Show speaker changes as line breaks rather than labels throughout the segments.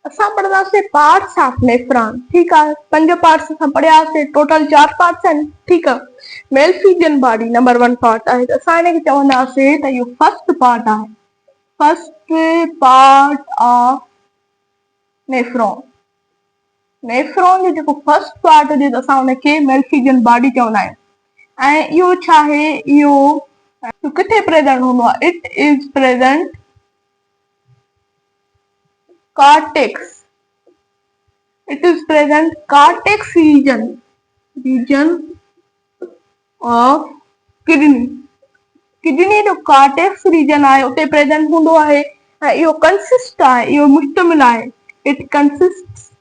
असां पढ़ंदासीं parts of nephron. ठीक है, 5 पार्ट्स असां पढ़ियासीं, टोटल 4 पार्ट्स आहिनि। ठीक आहे, मेल्फिजियन बॉडी नंबर 1 पार्ट आहे, त असां हिनखे चवंदासीं त इहो फर्स्ट पार्ट आहे, first part of nephron. Nephron जो जेको फर्स्ट पार्ट हुजे त असां हुनखे मेल्फिजियन बॉडी चवंदा आहियूं। ऐं इहो छा आहे, इहो किथे प्रेजेंट हूंदो आहे? It is present cortex. It is present cortex region of kidney. Kidney जो कार्टेक्स रीजन आहे उते प्रेजेंट हूंदो आहे ऐं इहो कंसिस्ट आहे, इहो मुश्तमिल आहे। It consist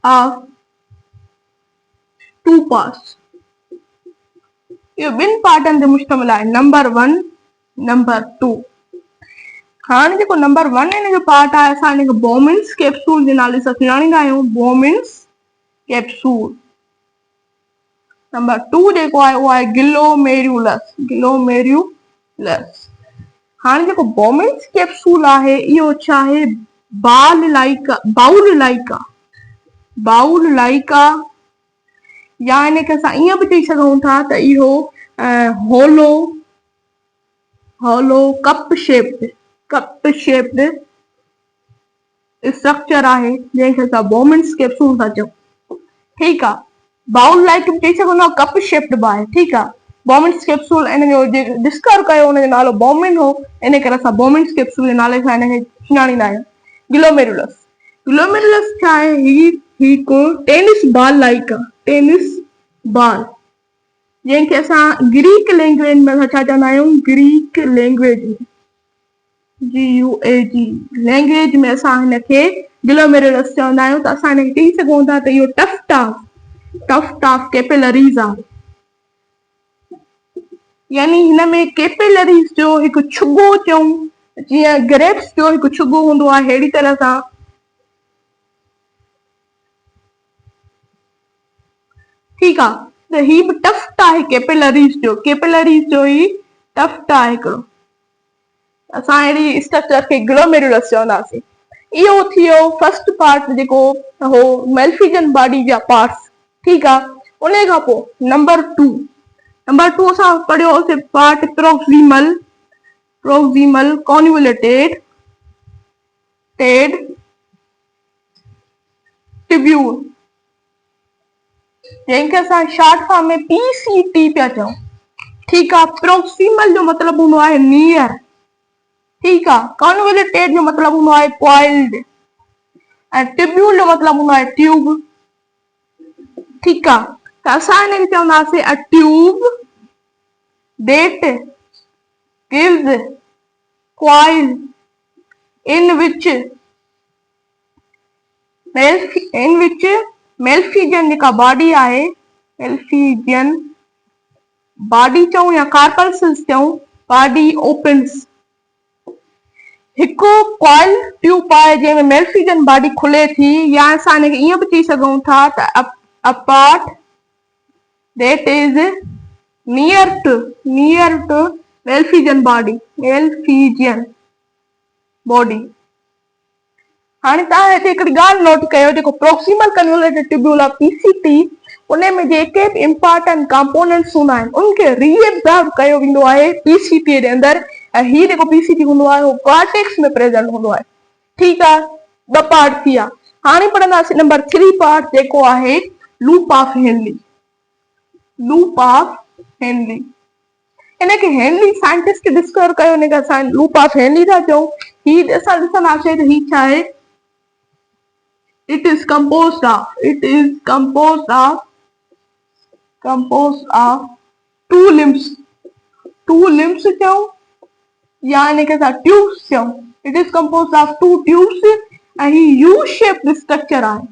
of 2 parts. इहो 2 पार्टनि ते मुश्तमिल आहे, नंबर 1 नंबर 2। हाणे जेको नंबर 1 हिन जो पार्ट आहे, असां हिनखे बोमिन्स कैप्सूल जे नाले सां सुञाणींदा आहियूं, बोमिन्स कैप्सूल। नंबर 2 जेको आहे उहो आहे ग्लोमेरुलस। हाणे जेको बोमिन्स कैप्सूल आहे इहो छा आहे? बाउल लाइका, या हिनखे असां ईअं बि चई सघूं था त इहो होलो कप शेप्ड स्ट्रक्चर आहे जंहिंखे असां बोमिन्स कैप्सूल था चऊं। ठीक आहे, बाउल लाइक बि चई सघूं था, कप शेप्ड बि आहे। ठीक आहे, बोमिन्स कैप्सूल इन जो डिस्कवर कयो हुनजो नालो बोमिन हो, इन करे असां बोमिन्स कैप्सूल जे नाले सां हिनखे सुञाणींदा आहियूं। ग्लोमेरुलस छा आहे? हिकु टेनिस बॉल, जंहिंखे असां ग्रीक लैंग्वेज में छा चवंदा आहियूं? ग्रीक लैंग्वेज में GUAG लैंग्वेज में असां हिनखे ग्लोमेरुलस चवंदा आहियूं। त असां हिनखे चई सघूं था त इहो टफ्ट ऑफ कैपिलरीज़ आहे, यानी हिन में कैपिलरीज़ जो हिकु छुगो चऊं, जीअं ग्रेप्स जो हिकु छुगो हूंदो आहे, अहिड़ी तरह सां ठीक आहे। त ही बि टफ्ट आहे कैपिलरीज़ जो ही टफ्ट आहे हिकिड़ो। असां अहिड़ी स्ट्रक्चर खे ग्लोमेरुलस चवंदासीं। इहो थी वियो फर्स्ट पार्ट जेको हो मेल्फिजियन बॉडी जा पार्ट्स। ठीक आहे, उन खां पोइ नंबर 2 असां पढ़ियोसीं पार्ट प्रोक्सिमल कॉन्वोल्यूटेड ट्यूब्यूल, जंहिंखे असां शॉर्ट फॉर्म में PCT पिया चऊं। ठीक आहे, प्रोक्सिमल जो मतिलबु हूंदो आहे नियर। ठीक आहे, कॉन्वोल्यूटेड जो मतिलबु हूंदो आहे कॉइल्ड, ऐं ट्यूब्यूल जो मतिलबु हूंदो आहे ट्यूब। ठीक आहे, त असां हिनखे चवंदासीं a tube that gives coil in which मेल्फिजियन जेका बॉडी आहे, मेल्फिजियन बॉडी चऊं या कार्पल्सिस चऊं, बॉडी ओपन्स। हिकु कॉइल ट्यूब आहे जंहिंमें मेल्फिजियन बॉडी खुले थी, या असां हिनखे ईअं बि चई सघूं था त a part that is near to Malpighian body. हाणे तव्हां हिते हिकिड़ी ॻाल्हि नोट कयो, जेको प्रोक्सिमल कन्वोल्यूटेड ट्यूब्यूल आहे PCT, उन में जेके बि इम्पोर्टेंट कंपोनेंट्स हूंदा आहिनि उनखे रीअब्जॉर्ब कयो वेंदो आहे PCT जे अंदरि, ऐं हीउ जेको PCT हूंदो आहे उहो कॉर्टेक्स में प्रेजेंट हूंदो आहे। ठीक आहे, 2 पार्ट थी विया। हाणे पढ़ंदासीं नंबर 3 पार्ट जेको आहे लूप ऑफ हेनली। हिनखे हेनली साइंटिस्ट डिस्कवर कयो, हिनखे असां लूप ऑफ हेनली था चऊं। ही असां ॾिसंदासीं त ही छा आहे? It is composed of 2 limbs चऊं, या हिनखे असां ट्यूब्स चऊं। It is composed of 2 tubes ऐं ही U-shaped स्ट्रक्चर आहे,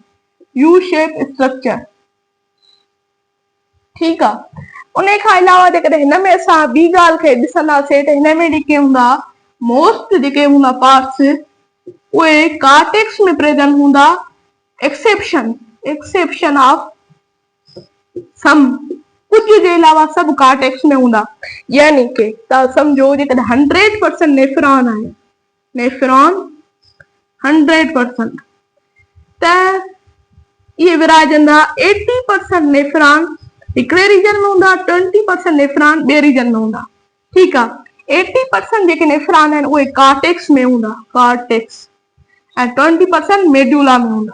ठीक आहे। उन खां अलावा जेकॾहिं हिन में असां ॿी ॻाल्हि खे ॾिसंदासीं त हिन में जेके हूंदा मोस्ट जेके हूंदा पार्ट्स उहे कार्टेक्स में प्रेजेंट हूंदा, एक्सेप्शन ऑफ सम कुछ जे अलावा सब कार्टेक्स में हूंदा, यानी कि तव्हां सम्झो जेकॾहिं 100% नेफ्रॉन आहे, नेफ्रॉन 100% त इहे विराजंदा 80% नेफ्रॉन हिकिड़े रीजन में हूंदा, 20% नेफ्रॉन ॿिए रीजन में हूंदा। ठीकु आहे, 80% जेके नेफ्रॉन आहिनि उहे कार्टेक्स में हूंदा, कार्टेक्स, ऐं 20% मेडुला में हूंदा।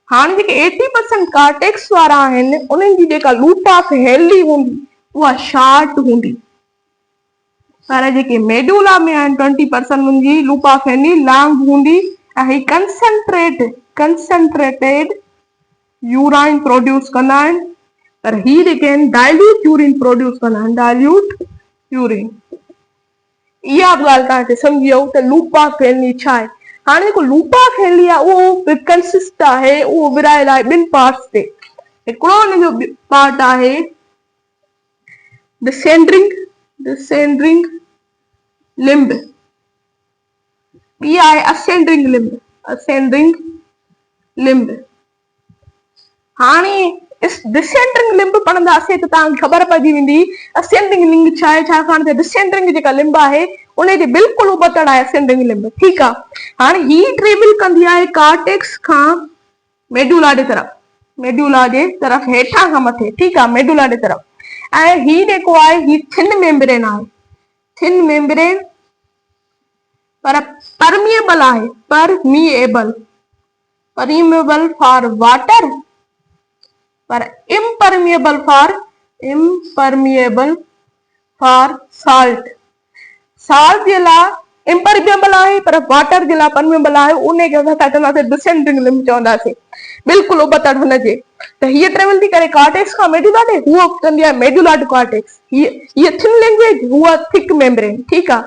हाणे जेके 80% कार्टेक्स वारा आहिनि उन्हनि जी जेका लूप ऑफ हेनली हूंदी उहा शॉर्ट हूंदी, पर जेके मेडुला में आहिनि 20% उनजी लूप ऑफ हेनली लॉन्ग हूंदी ऐं ही कंसंट्रेटेड यूराइन प्रोड्यूस कंदा आहिनि, पर ही जेके आहिनि डाइल्यूट यूरिन प्रोड्यूस कंदा आहिनि, डाइल्यूट यूरिन। इहा बि ॻाल्हि तव्हांखे सम्झी वियो त लूप ऑफ हेनली छा आहे। हाणे जेको लूप ऑफ हेनली आहे उहो कंसिस्ट आहे, उहो विरायल आहे ॿिनि पार्ट्स ते। हिकिड़ो हुनजो पार्ट आहे डिसेंडिंग लिम्ब, ॿी आहे असेंडिंग लिम्ब। हाणे डिसेंडिंग लिम्ब पढ़ंदासीं त तव्हांखे ख़बर पइजी वेंदी असेंडिंग लिम्ब छा आहे, छाकाणि त डिसेंडिंग जेका लिम्ब आहे उनजे बिल्कुलु उबतड़ आहे असेंडिंग लिम्ब। ठीकु आहे, हाणे ही ट्रेवल कंदी आहे कार्टेक्स खां मेडुला जे तरफ़, मेडुला जे तरफ़ हेठां खां मथे। ठीकु आहे, मेडुला जे तरफ़। ऐं ही जेको आहे ही थिन मेम्ब्रेन आहे, थिन मेम्ब्रेन, पर परमिएबल आहे, परमिएबल फॉर वाटर, पर इम्परमिएबल फॉर साल्ट। साल्ट जे लाइ इम्परमिएबल आहे पर वाटर जे लाइ परमिएबल आहे, उनखे असां छा चवंदासीं डिसेंडिंग लिम्ब चवंदासीं, बिल्कुलु उबतड़ हुनजे। त हीअ ट्रेवल थी करे कार्टेक्स खां मेडुला ॾे, हूअ कंदी आहे मेडुला टू कार्टेक्स। हीअ थिन लैंग्वेज, हूअ थिक मेम्ब्रेन। ठीकु आहे,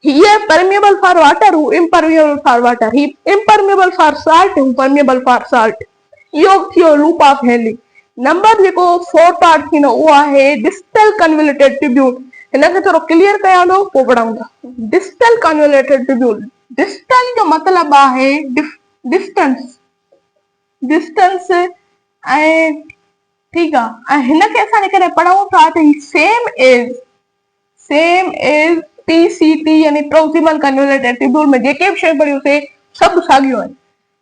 हीअ permeable for water, who impermeable for water, he impermeable for salt, who permeable for salt. इहो थियो लूप ऑफ हेनली। नंबर जेको 4 पार्ट थींदो उहो आहे डिस्टल कन्वोल्यूटेड ट्यूब्यूल। हिनखे थोरो क्लियर कयां थो पोइ पढ़ूंगा। डिस्टल कन्वोल्यूटेड ट्यूब्यूल, डिस्टल जो मतिलबु आहे डिस्टेंस ऐं ठीकु आहे, ऐं हिनखे असां जेकॾहिं पढ़ूं था त सेम एज PCT यानी प्रोक्सिमल कन्वोल्यूटेड ट्यूब्यूल में जेके बि शयूं पढ़ियूंसीं सभु साॻियूं आहिनि।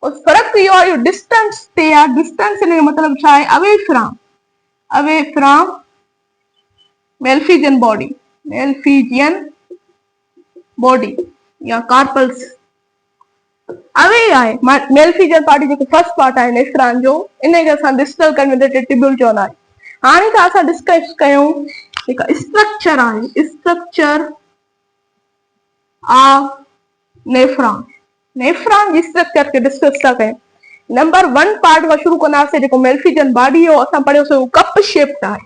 फर्क़ु इहो आहे डिस्टेंस ते आहे। डिस्टेंस हिन जो मतिलबु छा आहे, अवे फ्रॉम मेल्फिजियन बॉडी या कार्पल्स, अवे आहे मेल्फिजियन बॉडी जेको फर्स्ट पार्ट आहे नेफ्रॉन जो, इनखे असां डिस्टल कन्वोल्यूटेड ट्यूब्यूल चवंदा आहियूं। हाणे त असां डिस्कस कयूं जेका स्ट्रक्चर आहे, स्ट्रक्चर ऑफ नेफ्रॉन जी स्ट्रक्चर खे डिस्कस था कयूं। नंबर 1 पार्ट खां शुरू कंदासीं, जेको मेल्फिजियन बॉडी हो असां पढ़ियोसीं, उहो कप शेप्ड आहे।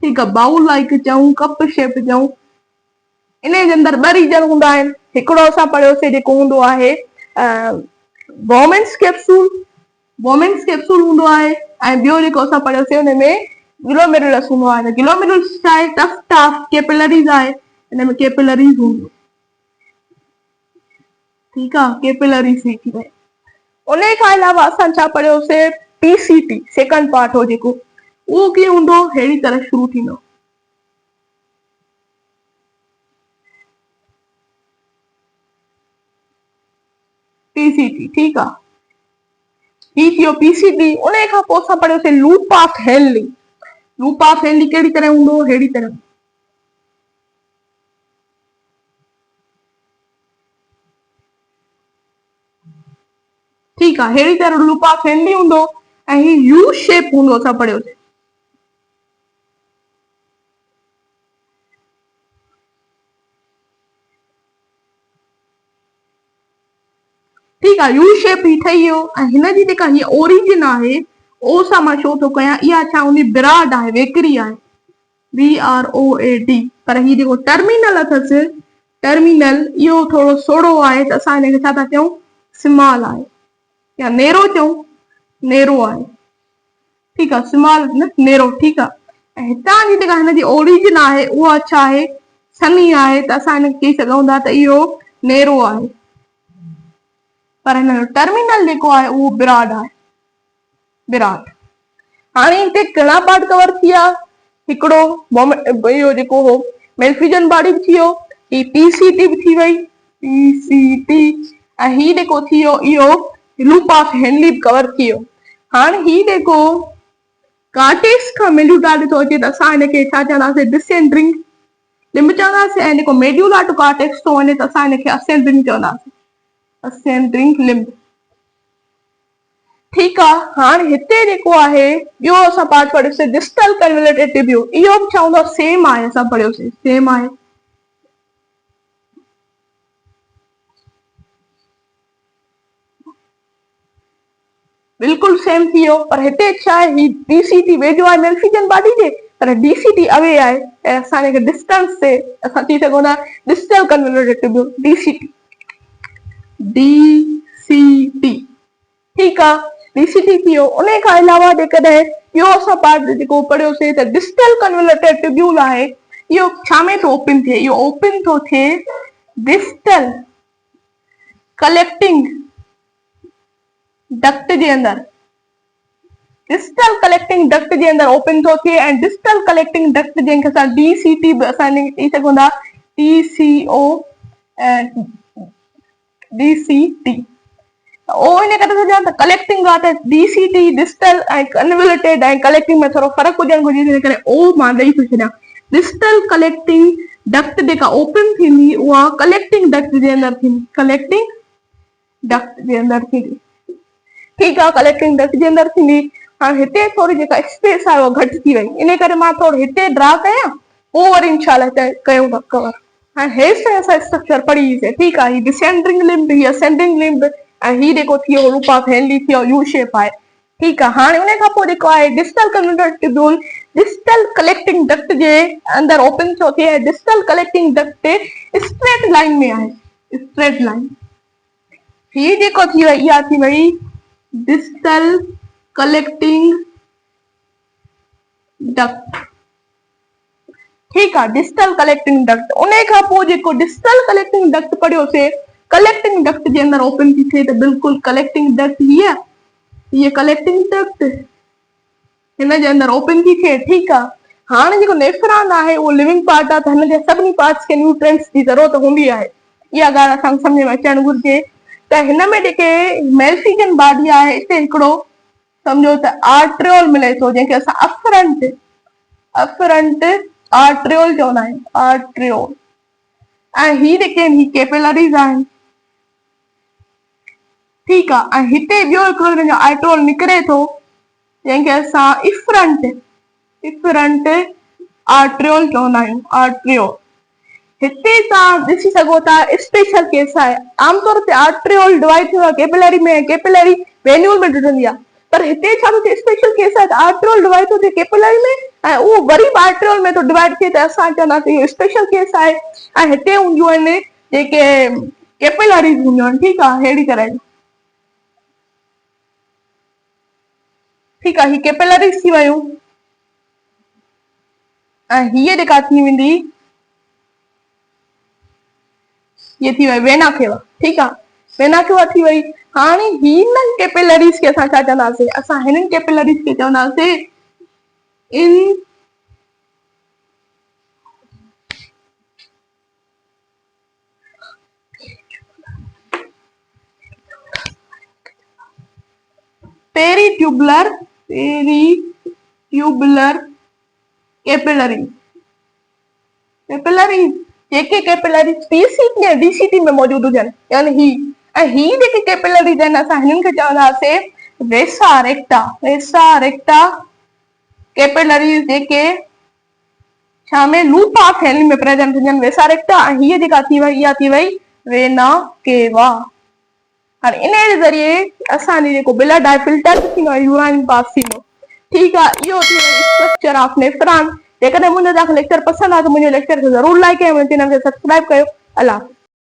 ठीकु आहे, बाउल लाइक चऊं, कप शेप चऊं। इन जे अंदरि 2 रीजन हूंदा आहिनि। हिकिड़ो असां पढ़ियोसीं जेको हूंदो आहे वोमेन्स कैप्सूल हूंदो आहे, ऐं ॿियो जेको असां पढ़ियोसीं हुन में ग्लोमेरुलस हूंदो आहे। ग्लोमेरुलस छा आहे, टफ्ट ऑफ कैपिलरीज़ आहे, हिन में कैपिलरीज़ हूंदी। ठीकु आहे, कैपिलरीज़ थी वई। उन खां अलावा असां छा पढ़ियोसीं, PCT सेकंड पार्ट हो जेको, उहो कीअं हूंदो, अहिड़ी तरह शुरू थींदो। PCT, ठीकु आहे, ही थियो PCT। उन खां पोइ असां पढ़ियोसीं loop of Henle. Loop of Henle कहिड़ी तरह हूंदो, अहिड़ी तरह। ठीकु आहे, अहिड़ी तरह लूप ऑफ हेनली हूंदो, ऐं ही यू शेप हूंदो, असां पढ़ियोसीं। ठीकु आहे, यू शेप ही ठही वियो। ऐं हिन जी जेका हीअ ओरिजिन आहे, ओ सां मां छो थो कयां, इहा छा हूंदी, ब्राड आहे, वेकरी आहे, BROAD। पर ही जेको टर्मिनल अथसि, टर्मिनल इहो थोरो सोड़ो आहे, त असां हिनखे छा था चऊं, स्मॉल आहे, या नेरो चऊं, नेरो आहे। ठीकु आहे, स्मॉल न नेरो। ठीकु आहे, ऐं हितां जी जेका हिन जी ओरिजिन आहे उहा छा आहे, सनी आहे, त असां हिनखे चई सघूं था त इहो नेरो आहे, पर हिन जो टर्मिनल जेको आहे उहो ब्रॉड आहे, ब्रॉड। हाणे हिते घणा पार्ट कवर थी विया, हिकिड़ो इहो जेको हो मेल्फिजन बॉडी बि थी वियो, ही टीसीटी बि थी वई, टीसीटी, ऐं ही जेको थी वियो इहो loop of Henley be cover थी वियो। हाणे ही जेको कार्टेक्स खां मेडुला थो अचे त असां हिनखे छा चवंदासीं, डिसेंडिंग लिम्ब चवंदासीं, ऐं जेको मेडुला टू कार्टेक्स थो वञे त असां हिनखे असेंडिंग चवंदासीं, असेंडिंग लिम्ब। ठीकु आहे, हाणे हिते जेको आहे ॿियो असां पार्ट पढ़ियोसीं डिस्टल कन्वोल्यूटेड ट्यूब्यूल, इहो बि चवंदो सेम आहे, असां पढ़ियोसीं सेम आहे, बिल्कुलु सेम थी वियो। पर हिते छा आहे, ही डीसीटी वेझो आहे मेल्फिजन बॉडी जे, पर डीसीटी अवे आहे, ऐं असां हिनखे डिस्टेंस ते असां थी सघूं था distal convoluted tubule, DCT, DCT. ठीकु आहे, डीसीटी थी वियो। उन खां अलावा जेकॾहिं ॿियो असां पार्ट जेको पढ़ियोसीं त डिस्टल कन्वोल्यूटेड ट्यूब्यूल आहे, इहो छा में थो ओपन थिए, इहो ओपन थो थिए डिस्टल कलेक्टिंग डक्ट जे अंदर, डिस्टल कलेक्टिंग डक्ट जे अंदर ओपन थो थिए, ऐं डिस्टल कलेक्टिंग डक्ट जंहिंखे असां डीसीटी बि असां चई सघूं था, टीसीओ ऐं डीसीटी। ओ इन करे थो चवां त कलेक्टिंग आहे त डीसीटी डिस्टल ऐं कन्वोल्यूटेड ऐं कलेक्टिंग में थोरो फर्क़ु हुजणु घुरिजे, हिन करे ओ मां ॾेई थो छॾियां। डिस्टल कलेक्टिंग डक्ट जेका ओपन थींदी उहा कलेक्टिंग डक्ट जे अंदर थींदी, कलेक्टिंग डक्ट जे अंदर थींदी। ठीकु आहे, कलेक्टिंग डक्ट जे अंदर थींदी। हाणे हिते थोरी जेका स्पेस आहे उहा घटि थी वई, इन करे मां थोरो हिते ड्रा कयां, पोइ वरी इंशाल्लाह कयूं था कवर। हाणे हेठि ताईं असां स्ट्रक्चर पढ़ीसीं। ठीकु आहे, ही डिसेंडिंग लिम्ब, ही असेंडिंग लिम्ब, ऐं ही जेको थी वियो लूप ऑफ हेनली थी वियो, यू शेप आहे। ठीकु आहे, हाणे उन खां पोइ जेको आहे distal convoluted tubule distal collecting duct जे अंदर ओपन थो थिए, ऐं distal collecting duct straight line में आहे, स्ट्रेट लाइन। ही जेको थी वई इहा थी वई डिस्टल कलेक्टिंग डक्ट। ठीकु आहे, डिस्टल कलेक्टिंग डक्ट। उन खां पोइ जेको डिस्टल कलेक्टिंग डक्ट पढ़ियोसीं, कलेक्टिंग डक्ट जे अंदर ओपन थी थिए त बिल्कुलु कलेक्टिंग डक्ट हीअ कलेक्टिंग डक्ट हिन जे अंदर ओपन थी थिए। ठीकु आहे, हाणे जेको नेफ्रॉन आहे उहो लिविंग पार्ट आहे, त हिन जे सभिनी पार्ट्स खे न्यूट्रिएंट्स जी ज़रूरत हूंदी आहे, इहा ॻाल्हि असांखे सम्झ में अचणु घुरिजे। त हिन में जेके मेल्फिजन बॉडी आहे, हिते हिकिड़ो सम्झो त आर्ट्रियोल मिले थो, जंहिंखे असां अफरंट आर्ट्रियोल चवंदा आहियूं, आर्ट्रियोल। ऐं ही जेके आहिनि ही कैपिलरीज़ आहिनि। ठीकु आहे, ऐं हिते ॿियो हिकिड़ो हिनजो आर्ट्रियोल निकिरे थो, जंहिंखे असां इफरंट आर्ट्रियोल चवंदा आहियूं, आर्ट्रियोल। हिते तव्हां ॾिसी सघो था स्पेशल केस आहे, आमतौर ते आर्ट्रियोल डिवाइड थींदो आहे कैपिलरी में, कैपिलरी वेन्यूल में जुड़ंदी आहे, पर हिते छा थो थिए स्पेशल केस आहे त आर्ट्रियोल डिवाइड थो थिए कैपिलरी में, ऐं उहो वरी आर्ट्रियोल में थो डिवाइड थिए, त असां चवंदासीं इहो स्पेशल केस आहे। ऐं हिते हूंदियूं आहिनि जेके कैपिलरीज़ हूंदियूं आहिनि। ठीकु आहे, अहिड़ी तरह ठीकु आहे, ही कैपिलरीज़ थी वियूं, ऐं हीअ जेका थी वेंदी ये थी वई वेना केवा। ठीकु आहे, वेना केवा थी वई। हाणे हिननि कैपिलरीज़ खे असां छा चवंदासीं, असां हिननि कैपिलरीज़ खे चवंदासीं इन पेरीट्यूबुलर कैपिलरीज़ जेके कैपिलरीज़ टीसीटी ऐं डीसीटी में मौजूदु हुजनि, यानी ही। ऐं ही जेके कैपिलरीज़ आहिनि असां हिननि खे चवंदासीं वेसा रेक्टा कैपिलरीज़, जेके छा में लूप ऑफ हेनली में प्रेजेंट हुजनि, वेसा रेक्टा। ऐं हीअ जेका थी वई इहा थी वई वेना केवा। हाणे इन जे ज़रिए असांजी जेको ब्लड आहे फिल्टर थींदो आहे, यूराइन पास थींदो। ठीकु आहे, इहो थी वई स्ट्रक्चर ऑफ नेफ्रॉन। जेकॾहिं मुंहिंजो तव्हांखे लेक्चर पसंदि आहे त मुंहिंजे लेक्चर खे ज़रूरु लाइक कयो, मुंहिंजे चैनल खे सब्सक्राइब कयो। अल्लाह।